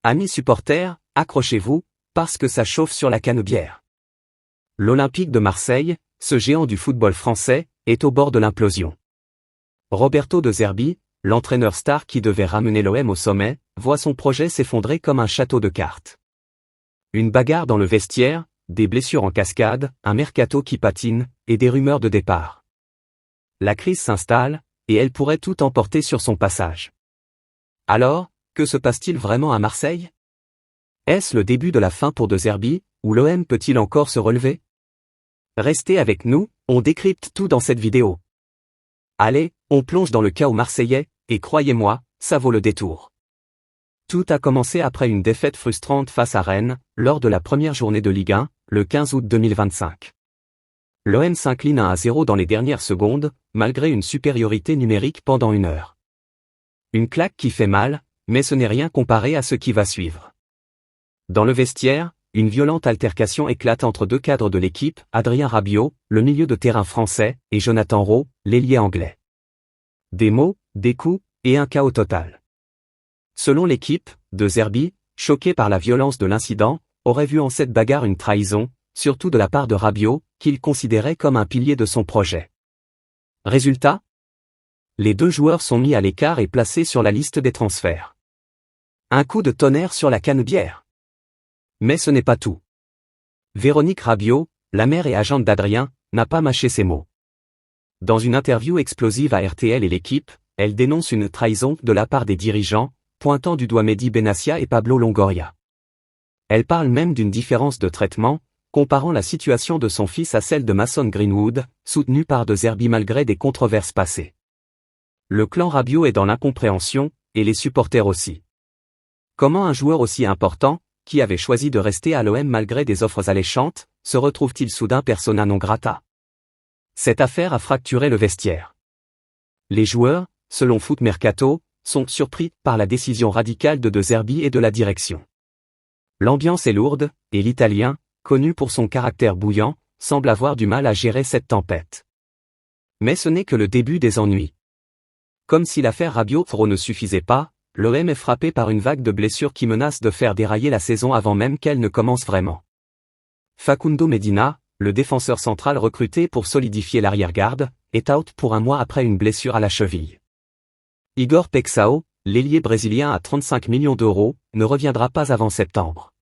Amis supporters, accrochez-vous, parce que ça chauffe sur la Canebière. L'Olympique de Marseille, ce géant du football français, est au bord de l'implosion. Roberto De Zerbi, l'entraîneur star qui devait ramener l'OM au sommet, voit son projet s'effondrer comme un château de cartes. Une bagarre dans le vestiaire, des blessures en cascade, un mercato qui patine, et des rumeurs de départ. La crise s'installe, et elle pourrait tout emporter sur son passage. Alors, que se passe-t-il vraiment à Marseille? Est-ce le début de la fin pour De Zerbi, ou l'OM peut-il encore se relever? Restez avec nous, on décrypte tout dans cette vidéo. Allez, on plonge dans le chaos marseillais, et croyez-moi, ça vaut le détour. Tout a commencé après une défaite frustrante face à Rennes, lors de la première journée de Ligue 1, le 15 août 2025. L'OM s'incline 1-0 dans les dernières secondes, malgré une supériorité numérique pendant une heure. Une claque qui fait mal, mais ce n'est rien comparé à ce qui va suivre. Dans le vestiaire, une violente altercation éclate entre deux cadres de l'équipe, Adrien Rabiot, le milieu de terrain français, et Jonathan Rowe, l'ailier anglais. Des mots, des coups, et un chaos total. Selon l'équipe, De Zerbi, choqué par la violence de l'incident, aurait vu en cette bagarre une trahison, surtout de la part de Rabiot, qu'il considérait comme un pilier de son projet. Résultat? Les deux joueurs sont mis à l'écart et placés sur la liste des transferts. Un coup de tonnerre sur la Canebière. Mais ce n'est pas tout. Véronique Rabiot, la mère et agente d'Adrien, n'a pas mâché ses mots. Dans une interview explosive à RTL et l'équipe, elle dénonce une trahison de la part des dirigeants, pointant du doigt Mehdi Benassia et Pablo Longoria. Elle parle même d'une différence de traitement, comparant la situation de son fils à celle de Mason Greenwood, soutenu par De Zerbi malgré des controverses passées. Le clan Rabiot est dans l'incompréhension, et les supporters aussi. Comment un joueur aussi important, qui avait choisi de rester à l'OM malgré des offres alléchantes, se retrouve-t-il soudain persona non grata? Cette affaire a fracturé le vestiaire. Les joueurs, selon Foot Mercato, sont surpris par la décision radicale de Zerbi et de la direction. L'ambiance est lourde, et l'Italien, connu pour son caractère bouillant, semble avoir du mal à gérer cette tempête. Mais ce n'est que le début des ennuis. Comme si l'affaire Rabiot ne suffisait pas, l'OM est frappé par une vague de blessures qui menace de faire dérailler la saison avant même qu'elle ne commence vraiment. Facundo Medina, le défenseur central recruté pour solidifier l'arrière-garde, est out pour un mois après une blessure à la cheville. Igor Pexao, l'ailier brésilien à 35 millions d'euros, ne reviendra pas avant septembre.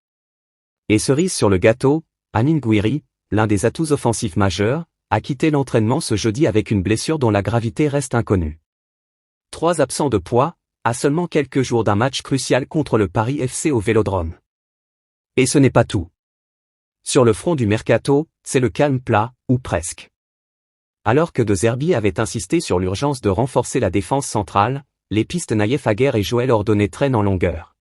Et cerise sur le gâteau, Amine Gouiri, l'un des atouts offensifs majeurs, a quitté l'entraînement ce jeudi avec une blessure dont la gravité reste inconnue. 3 absents de poids, à seulement quelques jours d'un match crucial contre le Paris FC au Vélodrome. Et ce n'est pas tout. Sur le front du mercato, c'est le calme plat, ou presque. Alors que De Zerbi avait insisté sur l'urgence de renforcer la défense centrale, les pistes Naïef Aguerd et Joël Ordonné traînent en longueur.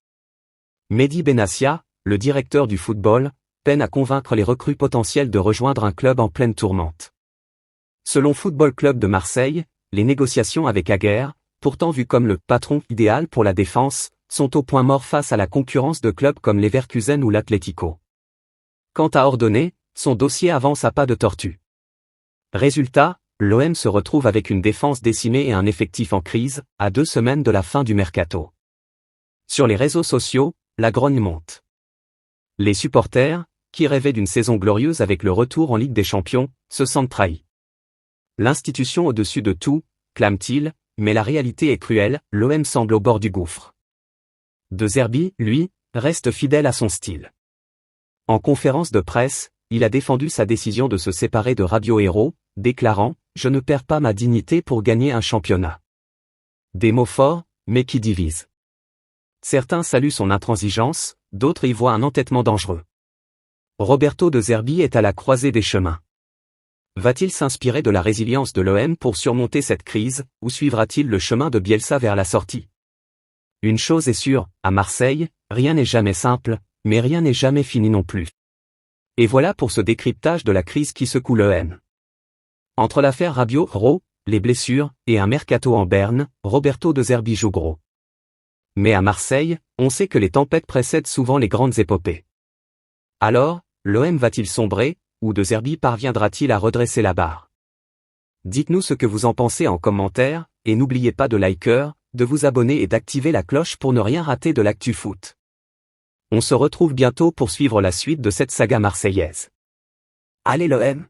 Mehdi Benassia, le directeur du football, peine à convaincre les recrues potentielles de rejoindre un club en pleine tourmente. Selon Football Club de Marseille, les négociations avec Aguerd, pourtant vu comme le patron idéal pour la défense, sont au point mort face à la concurrence de clubs comme Leverkusen ou l'Atlético. Quant à Ordonné, son dossier avance à pas de tortue. Résultat, l'OM se retrouve avec une défense décimée et un effectif en crise, à 2 semaines de la fin du mercato. Sur les réseaux sociaux, la grogne monte. Les supporters, qui rêvaient d'une saison glorieuse avec le retour en Ligue des Champions, se sentent trahis. L'institution au-dessus de tout, clame-t-il, mais la réalité est cruelle, l'OM semble au bord du gouffre. De Zerbi, lui, reste fidèle à son style. En conférence de presse, il a défendu sa décision de se séparer de Rabiot et Rowe, déclarant « Je ne perds pas ma dignité pour gagner un championnat ». Des mots forts, mais qui divisent. Certains saluent son intransigeance, d'autres y voient un entêtement dangereux. Roberto De Zerbi est à la croisée des chemins. Va-t-il s'inspirer de la résilience de l'OM pour surmonter cette crise, ou suivra-t-il le chemin de Bielsa vers la sortie? Une chose est sûre, à Marseille, rien n'est jamais simple, mais rien n'est jamais fini non plus. Et voilà pour ce décryptage de la crise qui secoue l'OM. Entre l'affaire Rabiot-Rowe, les blessures, et un mercato en berne, Roberto De Zerbi joue gros. Mais à Marseille, on sait que les tempêtes précèdent souvent les grandes épopées. Alors, l'OM va-t-il sombrer, ou De Zerbi parviendra-t-il à redresser la barre? Dites-nous ce que vous en pensez en commentaire, et n'oubliez pas de liker, de vous abonner et d'activer la cloche pour ne rien rater de l'actu foot. On se retrouve bientôt pour suivre la suite de cette saga marseillaise. Allez l'OM!